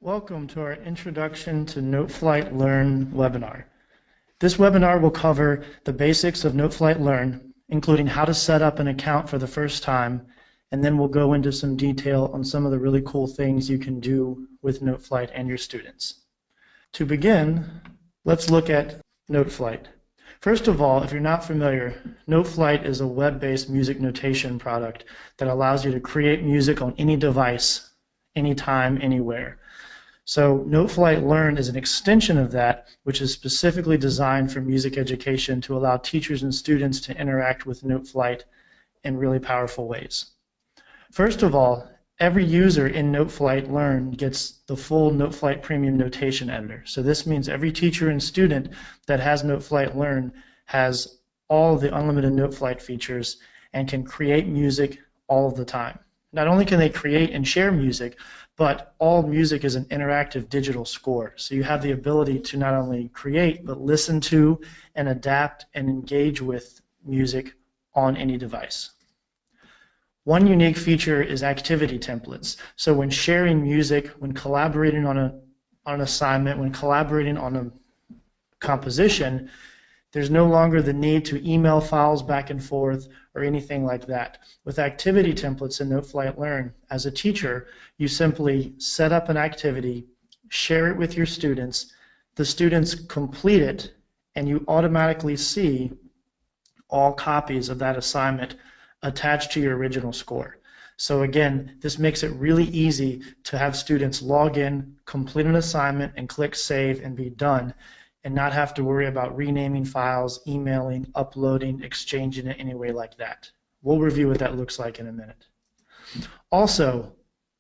Welcome to our Introduction to Noteflight Learn webinar. This webinar will cover the basics of Noteflight Learn, including how to set up an account for the first time, and then we'll go into some detail on some of the really cool things you can do with Noteflight and your students. To begin, let's look at Noteflight. First of all, if you're not familiar, Noteflight is a web-based music notation product that allows you to create music on any device, anytime, anywhere. So Noteflight Learn is an extension of that, which is specifically designed for music education to allow teachers and students to interact with Noteflight in really powerful ways. First of all, every user in Noteflight Learn gets the full Noteflight Premium Notation Editor. So this means every teacher and student that has Noteflight Learn has all the unlimited Noteflight features and can create music all of the time. Not only can they create and share music, but all music is an interactive digital score. So you have the ability to not only create, but listen to and adapt and engage with music on any device. One unique feature is activity templates. So when sharing music, when collaborating on an assignment, when collaborating on a composition, there's no longer the need to email files back and forth or anything like that. With activity templates in Noteflight Learn, as a teacher, you simply set up an activity, share it with your students, the students complete it, and you automatically see all copies of that assignment attached to your original score. So again, this makes it really easy to have students log in, complete an assignment, and click save and be done, and not have to worry about renaming files, emailing, uploading, exchanging it any way like that. We'll review what that looks like in a minute. Also,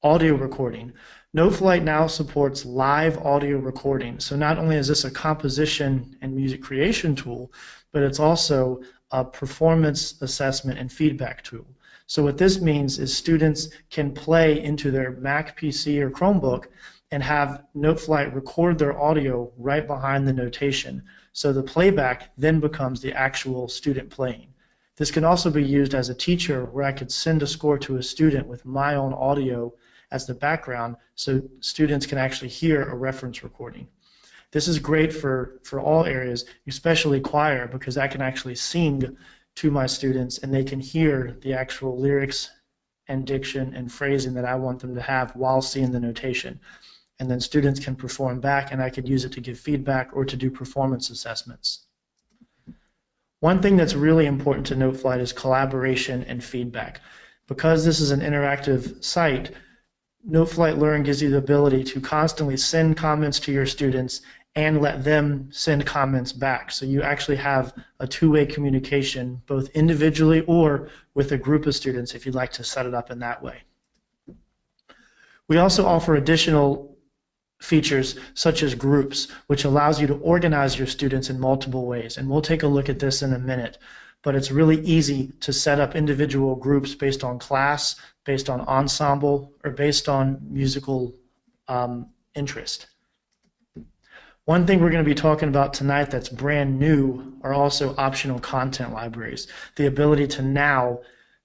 audio recording. Noteflight now supports live audio recording. So not only is this a composition and music creation tool, but it's also a performance assessment and feedback tool. So what this means is students can play into their Mac, PC, or Chromebook and have Noteflight record their audio right behind the notation. So the playback then becomes the actual student playing. This can also be used as a teacher where I could send a score to a student with my own audio as the background so students can actually hear a reference recording. This is great for all areas, especially choir, because I can actually sing to my students and they can hear the actual lyrics and diction and phrasing that I want them to have while seeing the notation. And then students can perform back, and I could use it to give feedback or to do performance assessments. One thing that's really important to Noteflight is collaboration and feedback. Because this is an interactive site, Noteflight Learn gives you the ability to constantly send comments to your students and let them send comments back. So you actually have a two-way communication, both individually or with a group of students if you'd like to set it up in that way. We also offer additional features such as groups, which allows you to organize your students in multiple ways. And we'll take a look at this in a minute. But it's really easy to set up individual groups based on class, based on ensemble, or based on musical interest. One thing we're going to be talking about tonight that's brand new are also optional content libraries. The ability to now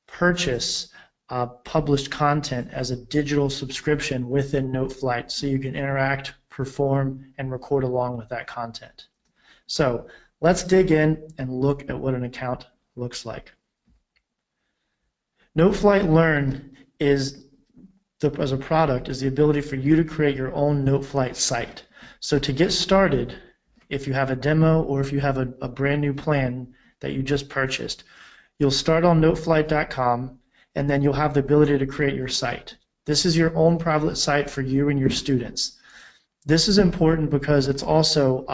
purchase published content as a digital subscription within Noteflight so you can interact, perform, and record along with that content. So let's dig in and look at what an account looks like. Noteflight Learn as a product is the ability for you to create your own Noteflight site. So to get started, if you have a demo or if you have a brand new plan that you just purchased, you'll start on noteflight.com and then you'll have the ability to create your site. This is your own private site for you and your students. This is important because it's also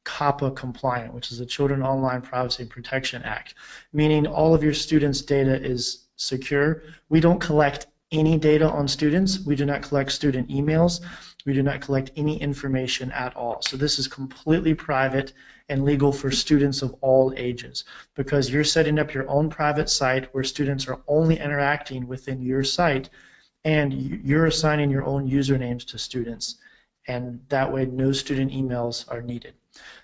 COPPA compliant, which is the Children Online Privacy Protection Act, meaning all of your students' data is secure. We don't collect any data on students. We do not collect student emails. We do not collect any information at all. So this is completely private and legal for students of all ages because you're setting up your own private site where students are only interacting within your site and you're assigning your own usernames to students, and that way no student emails are needed.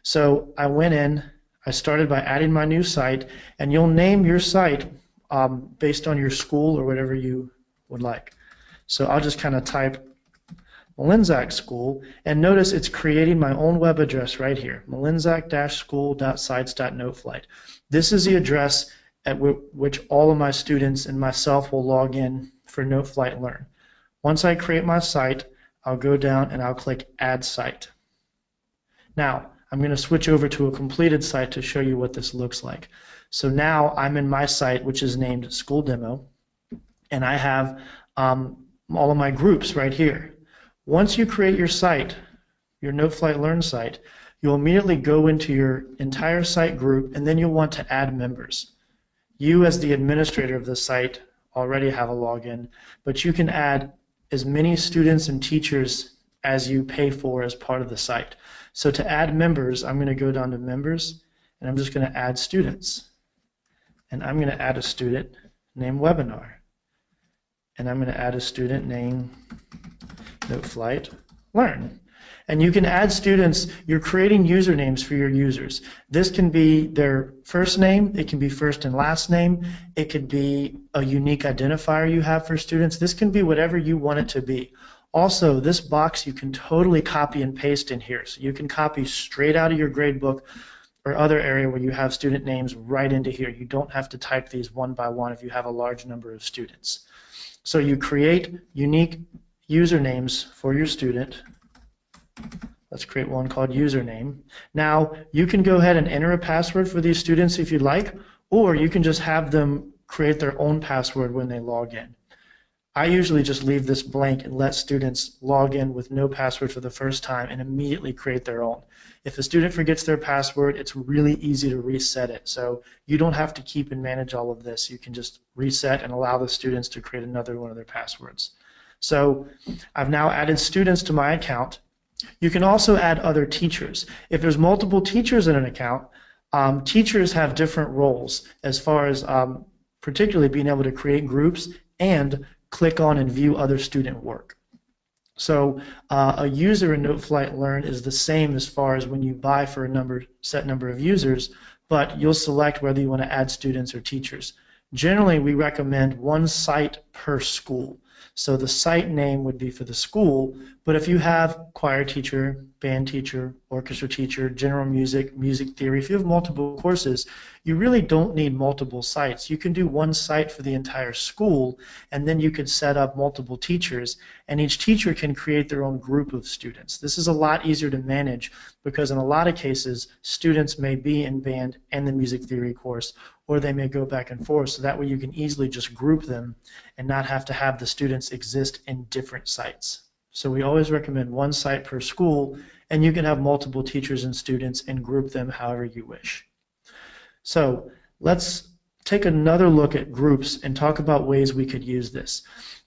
So I went in, I started by adding my new site, and you'll name your site based on your school or whatever you would like. So I'll just kind of type Malinczak School, and notice it's creating my own web address right here, malinczak-school.sites.noteflight. This is the address at which all of my students and myself will log in for Noteflight Learn. Once I create my site, I'll go down and I'll click Add Site. Now, I'm going to switch over to a completed site to show you what this looks like. So now I'm in my site, which is named School Demo, and I have all of my groups right here. Once you create your site, your Noteflight Learn site, you'll immediately go into your entire site group, and then you'll want to add members. You, as the administrator of the site, already have a login, but you can add as many students and teachers as you pay for as part of the site. So to add members, I'm going to go down to Members, and I'm just going to add students. And I'm going to add a student named Webinar. And I'm going to add a student named Noteflight Learn. And you can add students. You're creating usernames for your users. This can be their first name, it can be first and last name, it could be a unique identifier you have for students. This can be whatever you want it to be. Also, this box you can totally copy and paste in here. So you can copy straight out of your gradebook or other area where you have student names right into here. You don't have to type these one by one if you have a large number of students. So you create unique usernames for your student. Let's create one called username. Now, you can go ahead and enter a password for these students if you'd like, or you can just have them create their own password when they log in. I usually just leave this blank and let students log in with no password for the first time and immediately create their own. If a student forgets their password, it's really easy to reset it. So you don't have to keep and manage all of this. You can just reset and allow the students to create another one of their passwords. So I've now added students to my account. You can also add other teachers. If there's multiple teachers in an account, teachers have different roles as far as particularly being able to create groups and click on and view other student work. So a user in Noteflight Learn is the same as far as when you buy for a set number of users, but you'll select whether you want to add students or teachers. Generally, we recommend one site per school. So the site name would be for the school, but if you have choir teacher, band teacher, orchestra teacher, general music, music theory, if you have multiple courses, you really don't need multiple sites. You can do one site for the entire school, and then you could set up multiple teachers, and each teacher can create their own group of students. This is a lot easier to manage because in a lot of cases, students may be in band and the music theory course, or they may go back and forth, so that way you can easily just group them and not have to have the students exist in different sites. So we always recommend one site per school, and you can have multiple teachers and students and group them however you wish. So let's take another look at groups and talk about ways we could use this.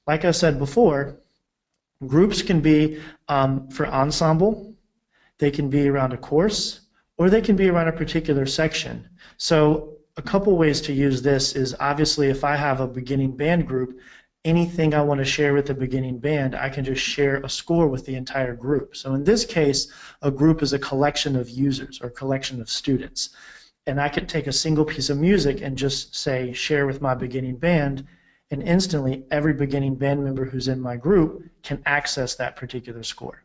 Like I said before, groups can be for ensemble, they can be around a course, or they can be around a particular section. So a couple ways to use this is obviously if I have a beginning band group, anything I want to share with the beginning band, I can just share a score with the entire group. So in this case, a group is a collection of users or collection of students. And I could take a single piece of music and just say share with my beginning band, and instantly every beginning band member who's in my group can access that particular score.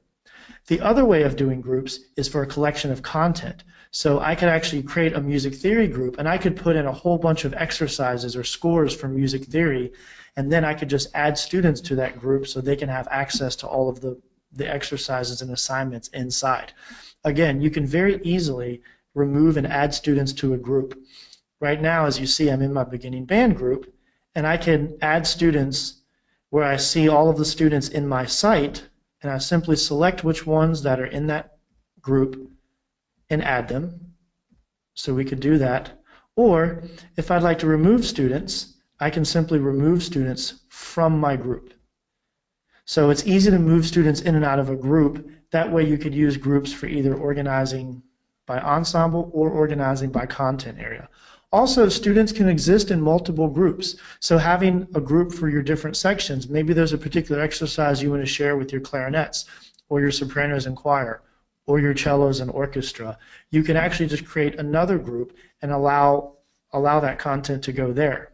The other way of doing groups is for a collection of content. So I could actually create a music theory group, and I could put in a whole bunch of exercises or scores from music theory, and then I could just add students to that group so they can have access to all of the exercises and assignments inside. Again, you can very easily remove and add students to a group. Right now, as you see, I'm in my beginning band group, and I can add students where I see all of the students in my site, and I simply select which ones that are in that group and add them. So we could do that. Or if I'd like to remove students, I can simply remove students from my group. So it's easy to move students in and out of a group. That way you could use groups for either organizing by ensemble or organizing by content area. Also, students can exist in multiple groups. So having a group for your different sections, maybe there's a particular exercise you want to share with your clarinets or your sopranos and choir or your cellos and orchestra. You can actually just create another group and allow that content to go there.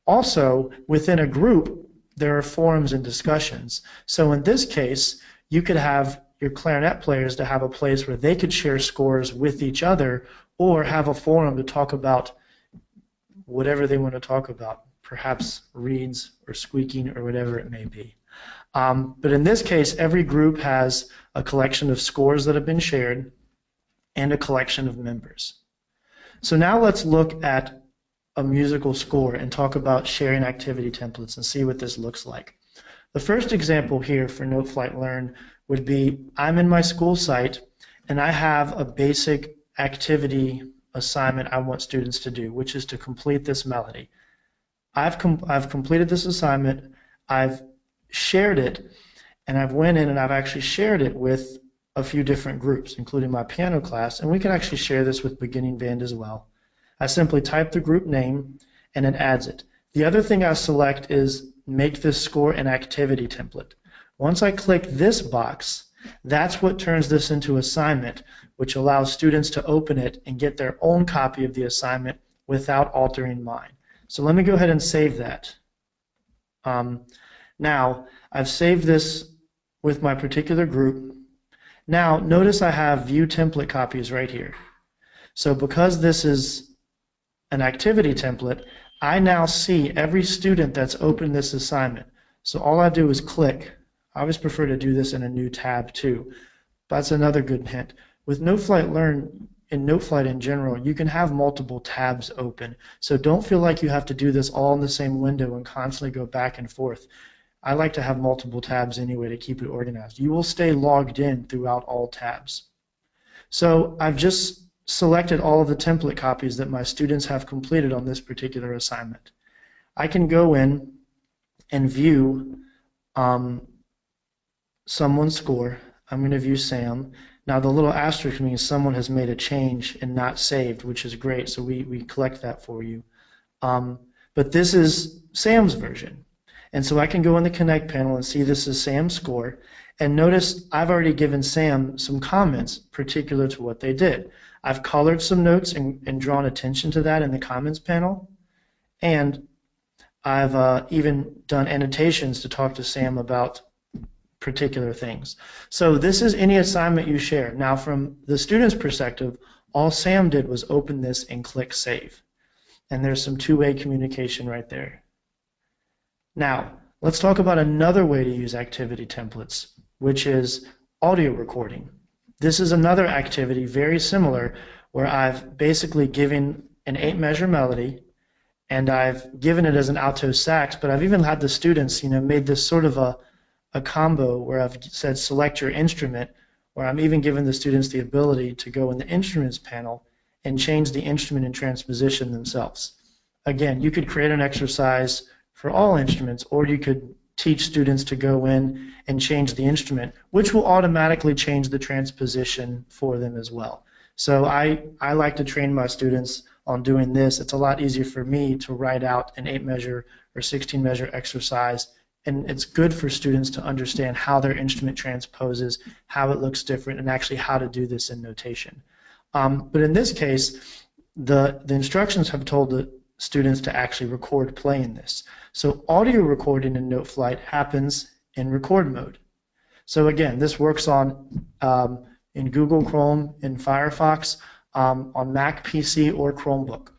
Also, within a group, there are forums and discussions. So in this case, you could have your clarinet players to have a place where they could share scores with each other or have a forum to talk about whatever they want to talk about, perhaps reeds or squeaking or whatever it may be. But in this case, every group has a collection of scores that have been shared and a collection of members. So now let's look at a musical score and talk about sharing activity templates and see what this looks like. The first example here for Noteflight Learn would be I'm in my school site and I have a basic activity assignment I want students to do, which is to complete this melody. I've completed this assignment, I've shared it, and I've went in and I've actually shared it with a few different groups, including my piano class, and we can actually share this with beginning band as well. I simply type the group name and it adds it. The other thing I select is make this score an activity template. Once I click this box, that's what turns this into assignment, which allows students to open it and get their own copy of the assignment without altering mine. So let me go ahead and save that. Now, I've saved this with my particular group. Now, notice I have view template copies right here. So because this is an activity template, I now see every student that's opened this assignment. So all I do is click. I always prefer to do this in a new tab too. That's another good hint. With Noflight Learn, in Noteflight in general, you can have multiple tabs open. So don't feel like you have to do this all in the same window and constantly go back and forth. I like to have multiple tabs anyway to keep it organized. You will stay logged in throughout all tabs. So I've just selected all of the template copies that my students have completed on this particular assignment. I can go in and view someone's score. I'm going to view Sam. Now the little asterisk means someone has made a change and not saved, which is great, so we collect that for you. But this is Sam's version. And so I can go in the Connect panel and see this is Sam's score. And notice I've already given Sam some comments particular to what they did. I've colored some notes and drawn attention to that in the comments panel. And I've even done annotations to talk to Sam about particular things. So this is any assignment you share. Now from the student's perspective, all Sam did was open this and click Save. And there's some two-way communication right there. Now, let's talk about another way to use activity templates, which is audio recording. This is another activity very similar where I've basically given an 8-measure melody and I've given it as an alto sax, but I've even had the students, made this sort of a combo where I've said select your instrument, where I'm even giving the students the ability to go in the instruments panel and change the instrument and transposition themselves. Again, you could create an exercise for all instruments, or you could teach students to go in and change the instrument, which will automatically change the transposition for them as well. So I like to train my students on doing this. It's a lot easier for me to write out an 8-measure or 16-measure exercise, and it's good for students to understand how their instrument transposes, how it looks different, and actually how to do this in notation. But in this case, the instructions have told the students to actually record playing this. So audio recording in Noteflight happens in record mode. So again, this works on in Google Chrome, in Firefox, on Mac PC or Chromebook.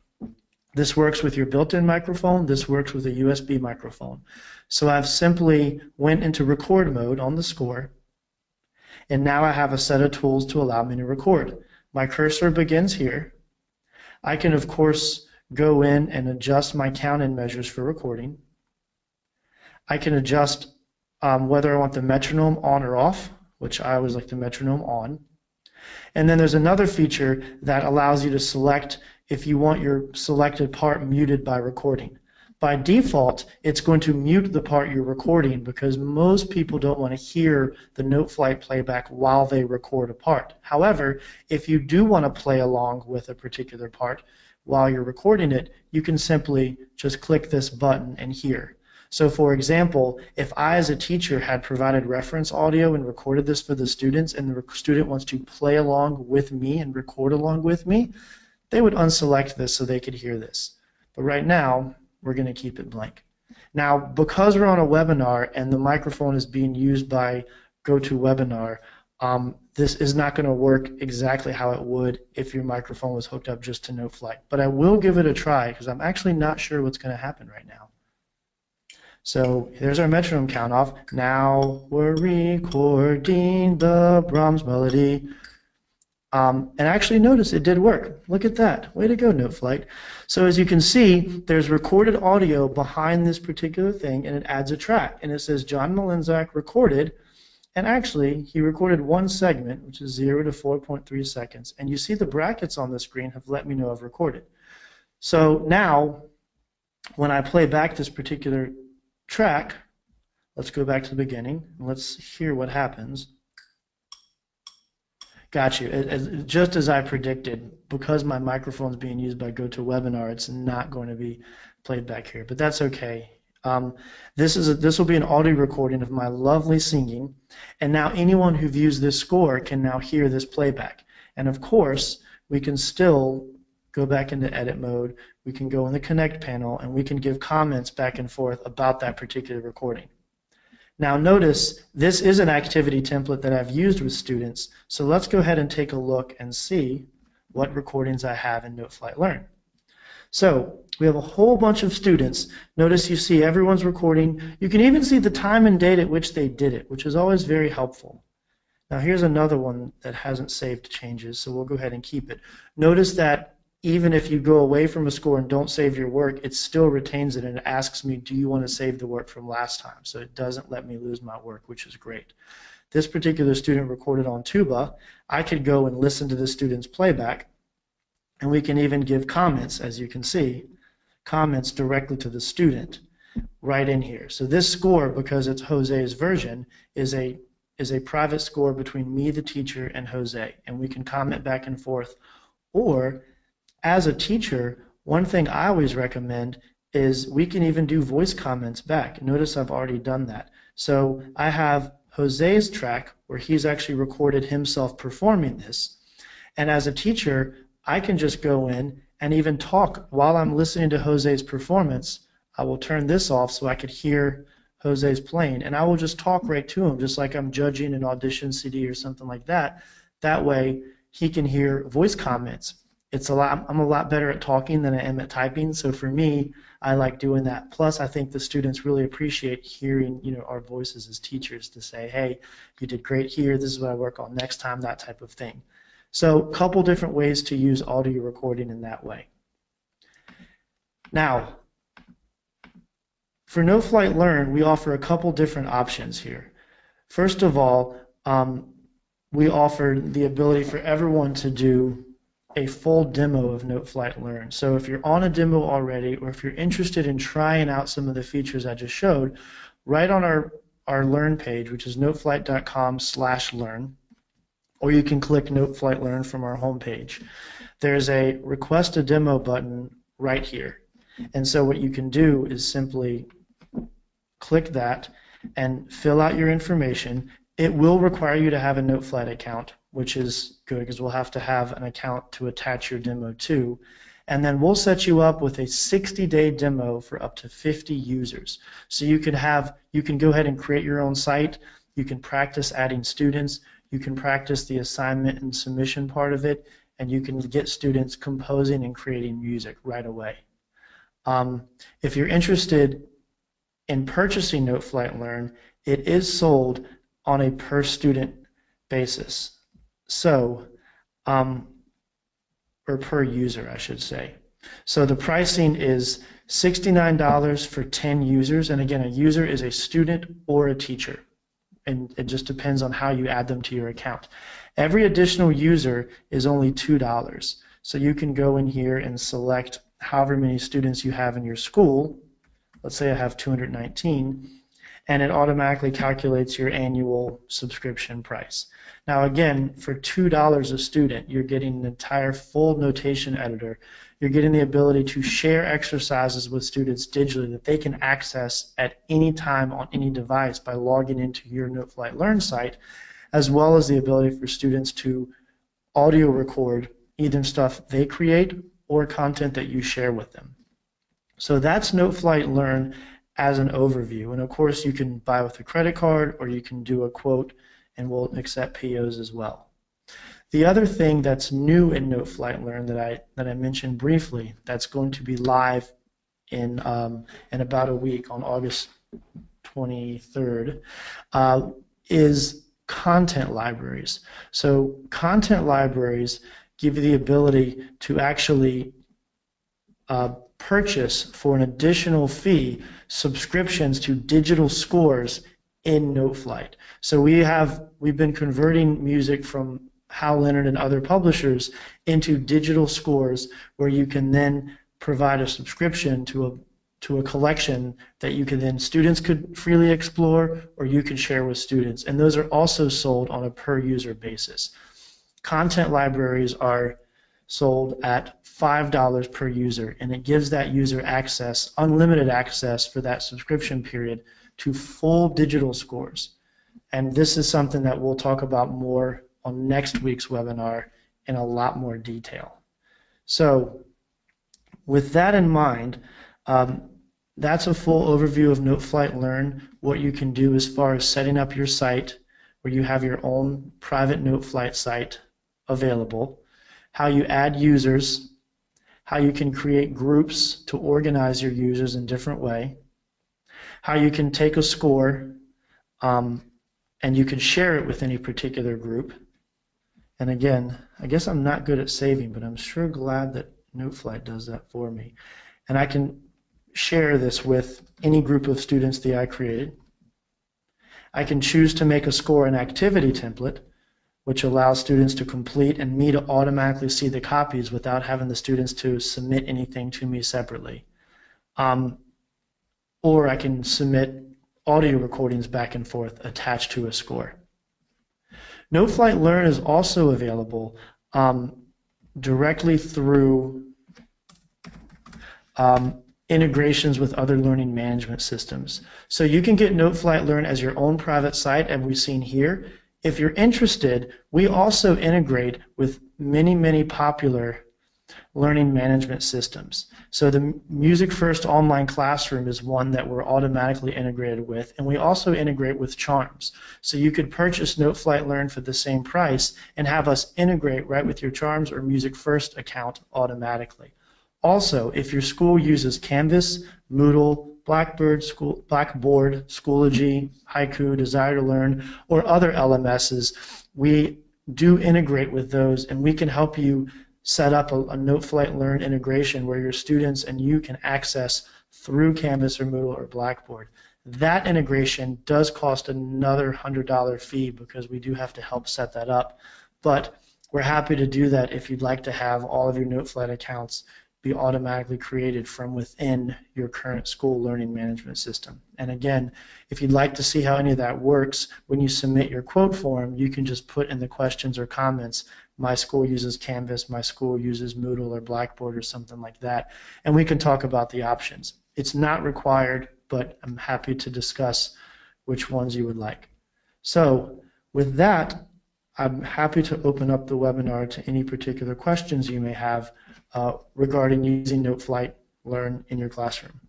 This works with your built-in microphone. This works with a USB microphone. So I've simply went into record mode on the score, and now I have a set of tools to allow me to record. My cursor begins here. I can, of course, go in and adjust my count-in measures for recording. I can adjust whether I want the metronome on or off, which I always like the metronome on. And then there's another feature that allows you to select if you want your selected part muted by recording. By default, it's going to mute the part you're recording because most people don't want to hear the Noteflight playback while they record a part. However, if you do want to play along with a particular part while you're recording it, you can simply just click this button and hear. So for example, if I as a teacher had provided reference audio and recorded this for the students and the student wants to play along with me and record along with me, they would unselect this so they could hear this. But right now, we're going to keep it blank. Now, because we're on a webinar and the microphone is being used by GoToWebinar, this is not going to work exactly how it would if your microphone was hooked up just to Noteflight. But I will give it a try because I'm actually not sure what's going to happen right now. So here's our metronome count off. Now we're recording the Brahms melody. And actually notice it did work. Look at that. Way to go, Noteflight. So as you can see, there's recorded audio behind this particular thing, and it adds a track. And it says John Malinzak recorded. And actually, he recorded one segment, which is 0 to 4.3 seconds. And you see the brackets on the screen have let me know I've recorded. So now, when I play back this particular track, let's go back to the beginning, and let's hear what happens. Got you. Just as I predicted, because my microphone is being used by GoToWebinar, it's not going to be played back here, but that's okay. This will be an audio recording of my lovely singing, and now anyone who views this score can now hear this playback. And of course, we can still go back into edit mode, we can go in the connect panel, and we can give comments back and forth about that particular recording. Now notice this is an activity template that I've used with students, so let's go ahead and take a look and see what recordings I have in Noteflight Learn. So we have a whole bunch of students. Notice you see everyone's recording. You can even see the time and date at which they did it, which is always very helpful. Now here's another one that hasn't saved changes, so we'll go ahead and keep it. Notice that even if you go away from a score and don't save your work, it still retains it and it asks me, do you want to save the work from last time? So it doesn't let me lose my work, which is great. This particular student recorded on tuba. I could go and listen to the student's playback, and we can even give comments, as you can see, comments directly to the student right in here. So this score, because it's Jose's version, is a private score between me, the teacher, and Jose, and we can comment back and forth. Or as a teacher, one thing I always recommend is we can even do voice comments back. Notice I've already done that. So I have Jose's track where he's actually recorded himself performing this. And as a teacher, I can just go in and even talk while I'm listening to Jose's performance. I will turn this off so I could hear Jose's playing, and I will just talk right to him, just like I'm judging an audition CD or something like that. That way he can hear voice comments. I'm a lot better at talking than I am at typing, so for me, I like doing that. Plus, I think the students really appreciate hearing, our voices as teachers to say, hey, you did great here, this is what I work on next time, that type of thing. So a couple different ways to use audio recording in that way. Now, for Noflight Learn, we offer a couple different options here. First of all, we offer the ability for everyone to do a full demo of Noteflight Learn. So if you're on a demo already, or if you're interested in trying out some of the features I just showed, right on our Learn page, which is noteflight.com/learn, or you can click Noteflight Learn from our homepage. There's a Request a Demo button right here. And so what you can do is simply click that and fill out your information. It will require you to have a Noteflight account, which is good because we'll have to have an account to attach your demo to. And then we'll set you up with a 60-day demo for up to 50 users. So you can go ahead and create your own site. You can practice adding students. You can practice the assignment and submission part of it, and you can get students composing and creating music right away. If you're interested in purchasing Noteflight Learn, it is sold on a per student basis. So, or per user, I should say. So the pricing is $69 for 10 users, and again, a user is a student or a teacher, and it just depends on how you add them to your account. Every additional user is only $2, so you can go in here and select however many students you have in your school. Let's say I have 219, and it automatically calculates your annual subscription price. Now again, for $2 a student, you're getting an entire full notation editor. You're getting the ability to share exercises with students digitally that they can access at any time on any device by logging into your Noteflight Learn site, as well as the ability for students to audio record either stuff they create or content that you share with them. So that's Noteflight Learn as an overview. And of course, you can buy with a credit card, or you can do a quote and we'll accept POs as well. The other thing that's new in Noteflight Learn that I mentioned briefly, that's going to be live in about a week on August 23rd, is content libraries. So content libraries give you the ability to actually purchase for an additional fee subscriptions to digital scores in Noteflight. So we've been converting music from Hal Leonard and other publishers into digital scores where you can then provide a subscription to a collection that you can then students could freely explore or you can share with students. And those are also sold on a per user basis. Content libraries are sold at $5 per user, and it gives that user access, unlimited access for that subscription period to full digital scores. And this is something that we'll talk about more on next week's webinar in a lot more detail. So with that in mind, that's a full overview of Noteflight Learn, what you can do as far as setting up your site where you have your own private Noteflight site available, how you add users, how you can create groups to organize your users in a different way, how you can take a score and you can share it with any particular group. And again, I guess I'm not good at saving, but I'm sure glad that Noteflight does that for me. And I can share this with any group of students that I created. I can choose to make a score an activity template, which allows students to complete and me to automatically see the copies without having the students to submit anything to me separately. Or I can submit audio recordings back and forth attached to a score. Noflight Learn is also available directly through integrations with other learning management systems. So you can get Noteflight Learn as your own private site, as we've seen here. If you're interested, we also integrate with many, many popular learning management systems. So the Music First Online Classroom is one that we're automatically integrated with, and we also integrate with Charms. So you could purchase Noteflight Learn for the same price and have us integrate right with your Charms or Music First account automatically. Also, if your school uses Canvas, Moodle, Blackboard, Schoology, Haiku, Desire to Learn, or other LMSs, we do integrate with those, and we can help you set up a Noteflight Learn integration where your students and you can access through Canvas or Moodle or Blackboard. That integration does cost another $100 fee because we do have to help set that up, but we're happy to do that if you'd like to have all of your Noteflight accounts be automatically created from within your current school learning management system. And again, if you'd like to see how any of that works, when you submit your quote form, you can just put in the questions or comments, my school uses Canvas, my school uses Moodle or Blackboard or something like that, and we can talk about the options. It's not required, but I'm happy to discuss which ones you would like. So with that, I'm happy to open up the webinar to any particular questions you may have regarding using Noteflight Learn in your classroom.